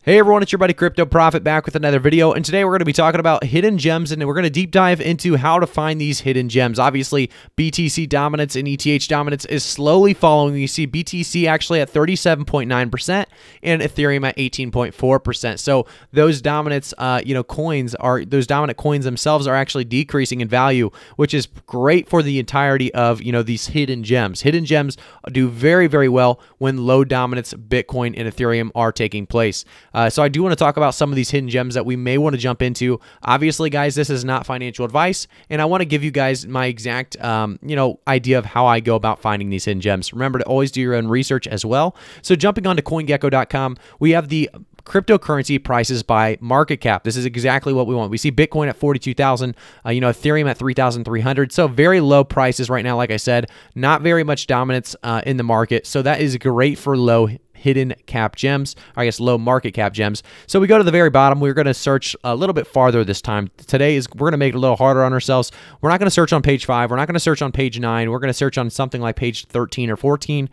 Hey everyone, it's your buddy Crypto Profit back with another video, and today we're going to be talking about hidden gems, and we're going to deep dive into how to find these hidden gems. Obviously, BTC dominance and ETH dominance is slowly following. You see BTC actually at 37.9% and Ethereum at 18.4%. So those dominance, those dominant coins themselves are actually decreasing in value, which is great for the entirety of these hidden gems. Hidden gems do very, very well when low dominance Bitcoin and Ethereum are taking place. So I do want to talk about some of these hidden gems that we may want to jump into. Obviously, guys, this is not financial advice, and I want to give you guys my exact, idea of how I go about finding these hidden gems. Remember to always do your own research as well. So jumping onto CoinGecko.com, we have the cryptocurrency prices by market cap. This is exactly what we want. We see Bitcoin at 42,000, Ethereum at 3,300. So very low prices right now. Like I said, not very much dominance in the market. So that is great for low hidden cap gems, or I guess low market cap gems. So we go to the very bottom. We're going to search a little bit farther this time. Today we're going to make it a little harder on ourselves. We're not going to search on page 5. We're not going to search on page 9. We're going to search on something like page 13 or 14,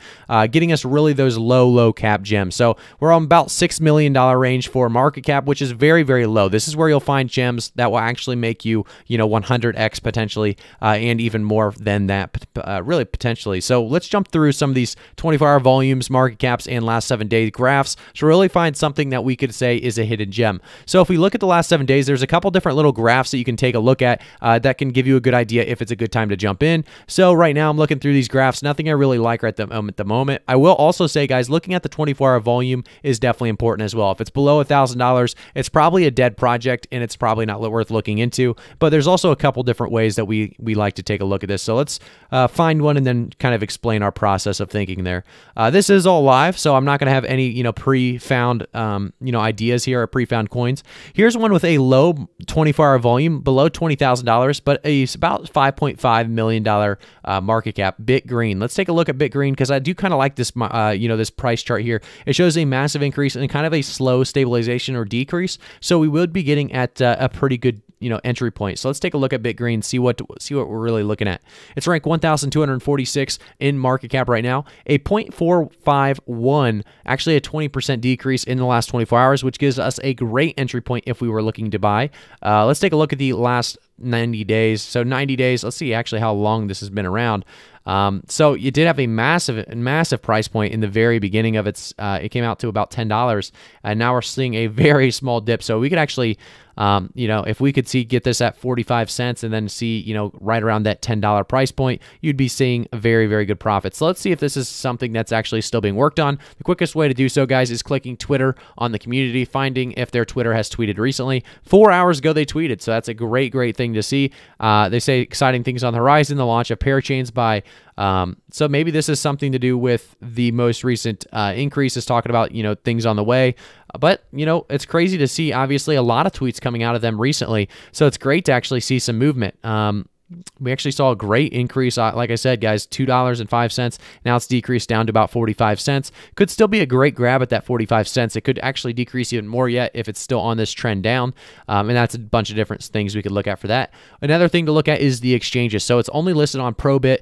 getting us really those low cap gems. So we're on about $6 million range for market cap, which is very, very low. This is where you'll find gems that will actually make you, 100x potentially, and even more than that, really potentially. So let's jump through some of these 24-hour volumes, market caps, and last 7-day graphs to really find something that we could say is a hidden gem. So if we look at the last 7 days, there's a couple different little graphs that you can take a look at that can give you a good idea if it's a good time to jump in. So right now I'm looking through these graphs. Nothing I really like right at the moment. I will also say, guys, looking at the 24-hour volume is definitely important as well. If it's below $1,000, it's probably a dead project and it's probably not worth looking into. But there's also a couple different ways that we like to take a look at this. So let's find one and then kind of explain our process of thinking there. This is all live, so I'm not going to have any pre-found ideas here or pre-found coins. Here's one with a low 24-hour volume below $20,000, but it's about $5.5 million market cap. BitGreen. Let's take a look at BitGreen because I do kind of like this this price chart here. It shows a massive increase and kind of a slow stabilization or decrease. So we would be getting at a pretty good entry point. So let's take a look at BitGreen, see what we're really looking at. It's ranked 1,246 in market cap right now, a 0.451, actually a 20% decrease in the last 24 hours, which gives us a great entry point if we were looking to buy. Let's take a look at the last 90 days. So 90 days, let's see actually how long this has been around. So you did have a massive price point in the very beginning of its, it came out to about $10, and now we're seeing a very small dip. So we could actually, if we could get this at 45 cents and then see, right around that $10 price point, you'd be seeing a very, very good profit. So let's see if this is something that's actually still being worked on. The quickest way to do so, guys, is clicking Twitter on the community, finding if their Twitter has tweeted recently. 4 hours ago, they tweeted. So that's a great thing to see. They say exciting things on the horizon, the launch of parachains by so maybe this is something to do with the most recent increases, talking about, things on the way. But, it's crazy to see, obviously, a lot of tweets coming out of them recently. So it's great to actually see some movement. We actually saw a great increase. Like I said, guys, $2.05. Now it's decreased down to about 45 cents. Could still be a great grab at that 45 cents. It could actually decrease even more yet if it's still on this trend down. And that's a bunch of different things we could look at for that. Another thing to look at is the exchanges. So it's only listed on Probit,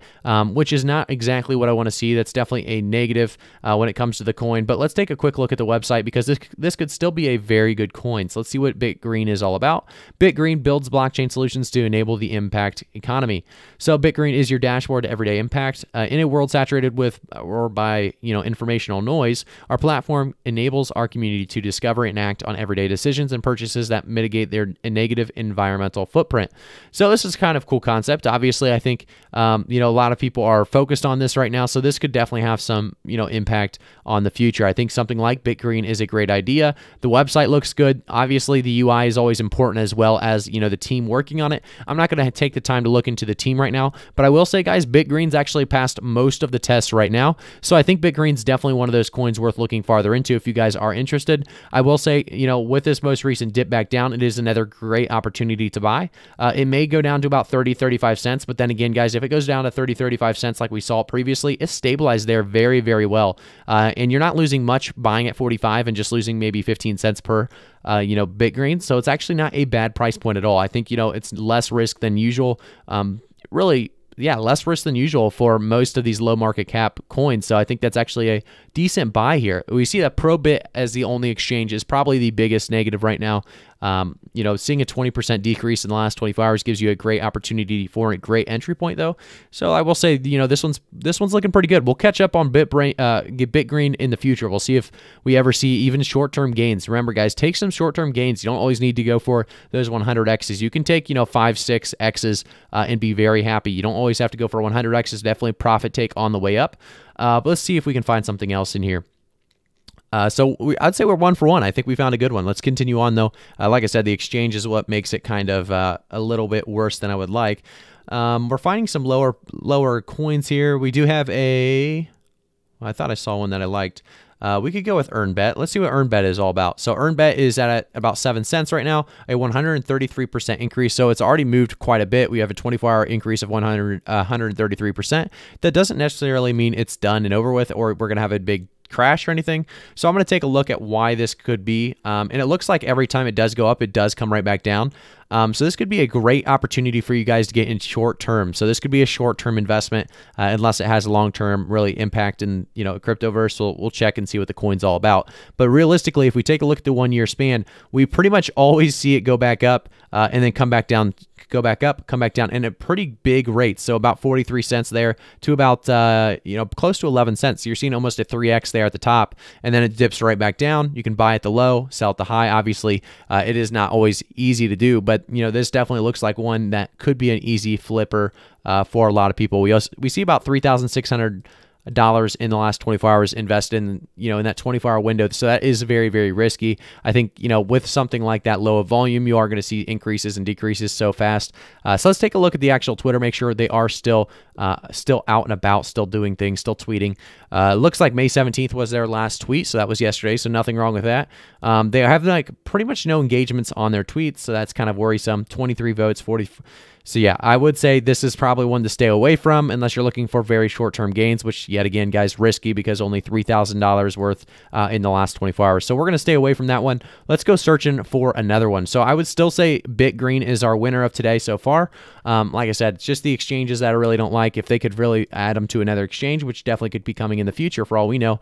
which is not exactly what I want to see. That's definitely a negative when it comes to the coin. But let's take a quick look at the website because this could still be a very good coin. So let's see what BitGreen is all about. BitGreen builds blockchain solutions to enable the impact economy. So BitGreen is your dashboard to everyday impact. In a world saturated with or by informational noise, our platform enables our community to discover and act on everyday decisions and purchases that mitigate their negative environmental footprint. So this is kind of a cool concept. Obviously, I think a lot of people are focused on this right now, so this could definitely have some impact on the future. I think something like BitGreen is a great idea. The website looks good. Obviously, the UI is always important as well as the team working on it. I'm not going to take the time to look into the team right now, but I will say, guys, BitGreen's actually passed most of the tests right now. So I think BitGreen's definitely one of those coins worth looking farther into if you guys are interested. I will say, with this most recent dip back down, it is another great opportunity to buy. It may go down to about 30, 35 cents, but then again, guys, if it goes down to 30, 35 cents like we saw previously, it's stabilized there very, very well. And you're not losing much buying at 45 and just losing maybe 15 cents per BitGreen. So it's actually not a bad price point at all. I think, it's less risk than usual. Really yeah, less risk than usual for most of these low market cap coins. So I think that's actually a decent buy here. We see that Probit as the only exchange is probably the biggest negative right now. You know, seeing a 20% decrease in the last 24 hours gives you a great opportunity for a great entry point, though. So I will say, you know, this one's looking pretty good. We'll catch up on BitGreen in the future. We'll see if we ever see even short-term gains. Remember, guys, take some short-term gains. You don't always need to go for those 100x's. You can take, you know, 5, 6x's and be very happy. You don't always have to go for 100x's. Definitely profit take on the way up. But let's see if we can find something else in here. So I'd say we're 1 for 1. I think we found a good one. Let's continue on, though. Like I said, the exchange is what makes it kind of a little bit worse than I would like. We're finding some lower coins here. We do have a... Well, I thought I saw one that I liked. We could go with EarnBet. Let's see what EarnBet is all about. So EarnBet is at about 7 cents right now, a 133% increase. So it's already moved quite a bit. We have a 24-hour increase of 133%. That doesn't necessarily mean it's done and over with, or we're going to have a big crash or anything. So I'm going to take a look at why this could be. And it looks like every time it does go up, it does come right back down. So this could be a great opportunity for you guys to get in short term. So this could be a short term investment unless it has a long term really impact in, you know, cryptoverse. We'll check and see what the coin's all about. But realistically, if we take a look at the 1 year span, we pretty much always see it go back up and then come back down, go back up, come back down, and at pretty big rates. So about 43 cents there to about, you know, close to 11 cents. So you're seeing almost a 3x there at the top, and then it dips right back down. You can buy at the low, sell at the high. Obviously, it is not always easy to do, but, you know, this definitely looks like one that could be an easy flipper for a lot of people. We see about $3,600 in the last 24 hours invested in, you know, in that 24-hour window. So that is very, very risky. I think, you know, with something like that low of volume, you are going to see increases and decreases so fast. So let's take a look at the actual Twitter, make sure they are still out and about, still doing things, still tweeting. Looks like May 17th was their last tweet. So that was yesterday. So nothing wrong with that. They have like pretty much no engagements on their tweets. So that's kind of worrisome. 23 votes, 40. So yeah, I would say this is probably one to stay away from unless you're looking for very short-term gains, which yet again, guys, risky because only $3,000 worth in the last 24 hours. So we're going to stay away from that one. Let's go searching for another one. So I would still say BitGreen is our winner of today so far. Like I said, it's just the exchanges that I really don't like. If they could really add them to another exchange, which definitely could be coming in the future for all we know,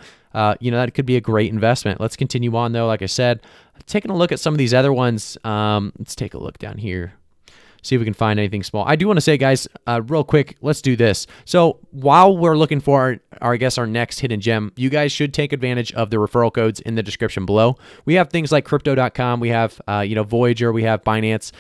you know, that could be a great investment. Let's continue on though. Like I said, taking a look at some of these other ones. Let's take a look down here. See if we can find anything small. I do want to say, guys, real quick, let's do this. So while we're looking for I guess our next hidden gem, you guys should take advantage of the referral codes in the description below. We have things like crypto.com, we have you know, Voyager, we have Binance.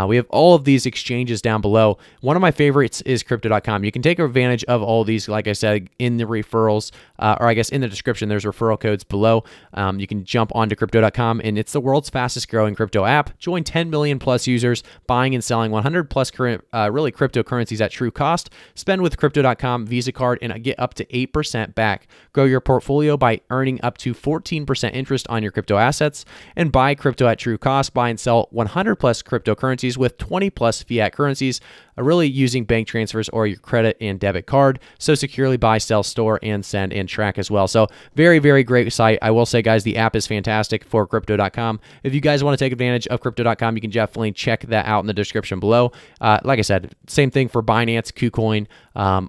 We have all of these exchanges down below. One of my favorites is crypto.com. You can take advantage of all of these, like I said, in the referrals, or I guess in the description, there's referral codes below. You can jump onto crypto.com, and it's the world's fastest growing crypto app. Join 10 million plus users buying and selling 100 plus really cryptocurrencies at true cost. Spend with crypto.com Visa card and get up to 8% back. Grow your portfolio by earning up to 14% interest on your crypto assets, and buy crypto at true cost. Buy and sell 100 plus cryptocurrencies with 20 plus fiat currencies, really using bank transfers or your credit and debit card. So securely buy, sell, store, and send and track as well. So very, very great site. I will say, guys, the app is fantastic for crypto.com. If you guys want to take advantage of crypto.com, you can definitely check that out in the description below. Like I said, same thing for Binance, KuCoin.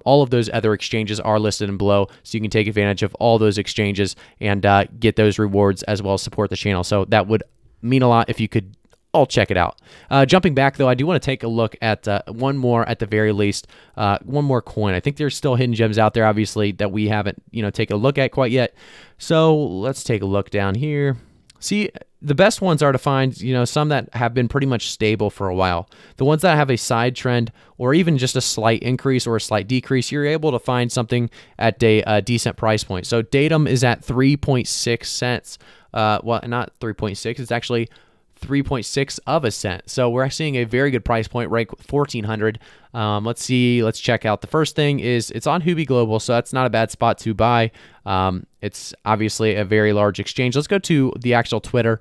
All of those other exchanges are listed in below, so you can take advantage of all those exchanges and get those rewards as well as support the channel. So that would mean a lot if you could all check it out. Jumping back, though, I do want to take a look at one more at the very least, one more coin. I think there's still hidden gems out there, obviously, that we haven't, you know, taken a look at quite yet. So let's take a look down here. See, the best ones are to find, you know, some that have been pretty much stable for a while. The ones that have a side trend or even just a slight increase or a slight decrease, you're able to find something at a decent price point. So Datum is at 3.6 cents. Well, not 3.6, it's actually 3.6 of a cent. So we're seeing a very good price point, right? 1,400. Let's see. Let's check out. The first thing is it's on Huobi Global, so that's not a bad spot to buy. It's obviously a very large exchange. Let's go to the actual Twitter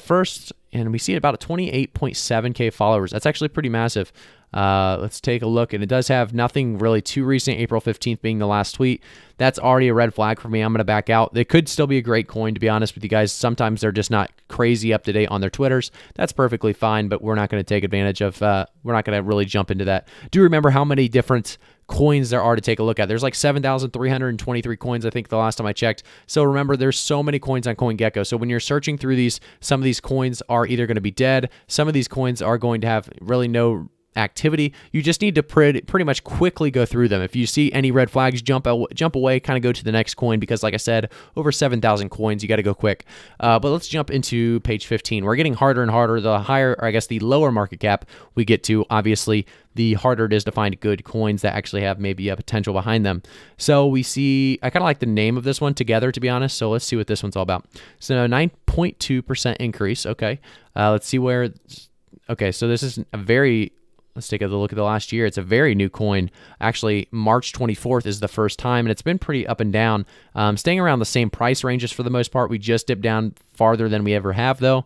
first, and we see about a 28.7K followers. That's actually pretty massive. Let's take a look, and it does have nothing really too recent, April 15th being the last tweet. That's already a red flag for me. I'm going to back out. It could still be a great coin, to be honest with you guys. Sometimes they're just not crazy up to date on their Twitters. That's perfectly fine, but we're not going to take advantage of, we're not going to really jump into that. Do remember how many different coins there are to take a look at. There's like 7,323 coins, I think, the last time I checked. So remember, there's so many coins on CoinGecko. So when you're searching through these, some of these coins are either going to be dead. Some of these coins are going to have really no activity. You just need to pretty much quickly go through them. If you see any red flags, jump away, kind of go to the next coin, because like I said, over 7,000 coins, you got to go quick. But let's jump into page 15. We're getting harder and harder. The higher, or I guess the lower market cap we get to, obviously, the harder it is to find good coins that actually have maybe a potential behind them. So we see, I kind of like the name of this one, Together, to be honest. So let's see what this one's all about. So 9.2% increase. Okay. Let's see where, okay. So this is a very, let's take a look at the last year. It's a very new coin. Actually, March 24th is the first time, and it's been pretty up and down, staying around the same price ranges for the most part. We just dipped down farther than we ever have, though,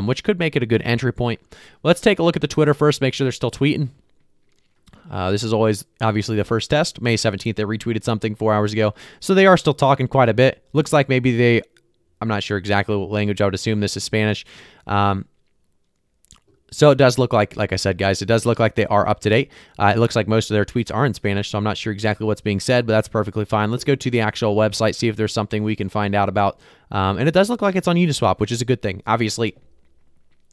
which could make it a good entry point. Let's take a look at the Twitter first, make sure they're still tweeting. This is always, obviously, the first test. May 17th, they retweeted something 4 hours ago. So they are still talking quite a bit. Looks like maybe they, I'm not sure exactly what language. I would assume this is Spanish. So it does look like I said, guys, it does look like they are up to date. It looks like most of their tweets are in Spanish, so I'm not sure exactly what's being said, but that's perfectly fine. Let's go to the actual website, see if there's something we can find out about. And it does look like it's on Uniswap, which is a good thing. Obviously,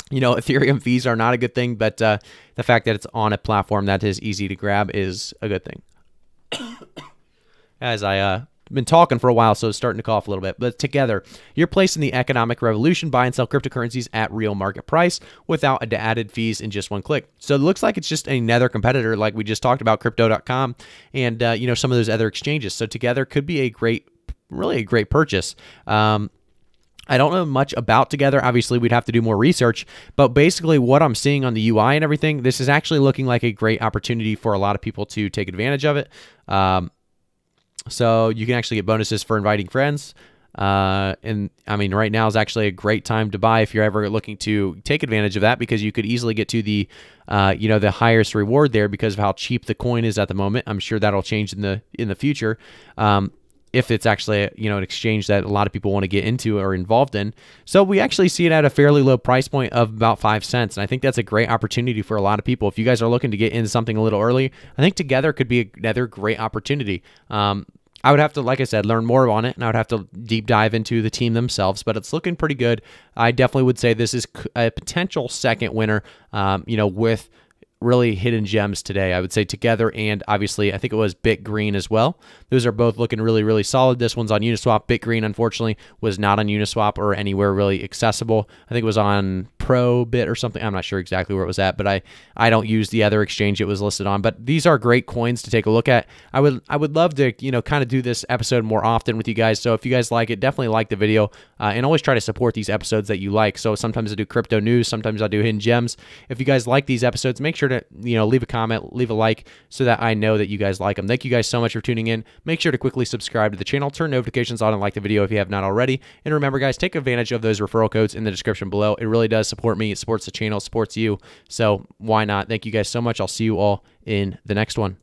you know, Ethereum fees are not a good thing, but the fact that it's on a platform that is easy to grab is a good thing. As I been talking for a while, so it's starting to cough a little bit. But Together, your place in the economic revolution. Buy and sell cryptocurrencies at real market price without added fees in just one click. So it looks like it's just another competitor, like we just talked about, Crypto.com and you know, some of those other exchanges. So Together could be a great, really a great purchase. I don't know much about Together. Obviously, we'd have to do more research, but basically what I'm seeing on the UI and everything, this is actually looking like a great opportunity for a lot of people to take advantage of it. So you can actually get bonuses for inviting friends. And I mean, right now is actually a great time to buy if you're ever looking to take advantage of that, because you could easily get to the, you know, the highest reward there because of how cheap the coin is at the moment. I'm sure that'll change in the future. If it's actually, you know, an exchange that a lot of people want to get into or involved in. So we actually see it at a fairly low price point of about 5 cents. And I think that's a great opportunity for a lot of people. If you guys are looking to get into something a little early, I think Together could be another great opportunity. I would have to, like I said, learn more on it, and I would have to deep dive into the team themselves, but it's looking pretty good. I definitely would say this is a potential second winner, you know, with really hidden gems today. I would say Together, and obviously I think it was BitGreen as well. Those are both looking really, really solid. This one's on Uniswap. BitGreen, unfortunately, was not on Uniswap or anywhere really accessible. I think it was on Probit or something. I'm not sure exactly where it was at, but I don't use the other exchange it was listed on. But these are great coins to take a look at. I would love to, you know, kind of do this episode more often with you guys. So if you guys like it, definitely like the video, and always try to support these episodes that you like. So sometimes I do crypto news, sometimes I do hidden gems. If you guys like these episodes, make sure to, you know, leave a comment, leave a like, so that I know that you guys like them. Thank you guys so much for tuning in. Make sure to quickly subscribe to the channel, turn notifications on, and like the video if you have not already. And remember, guys, take advantage of those referral codes in the description below. It really does support me. It supports the channel, supports you. So why not? Thank you guys so much. I'll see you all in the next one.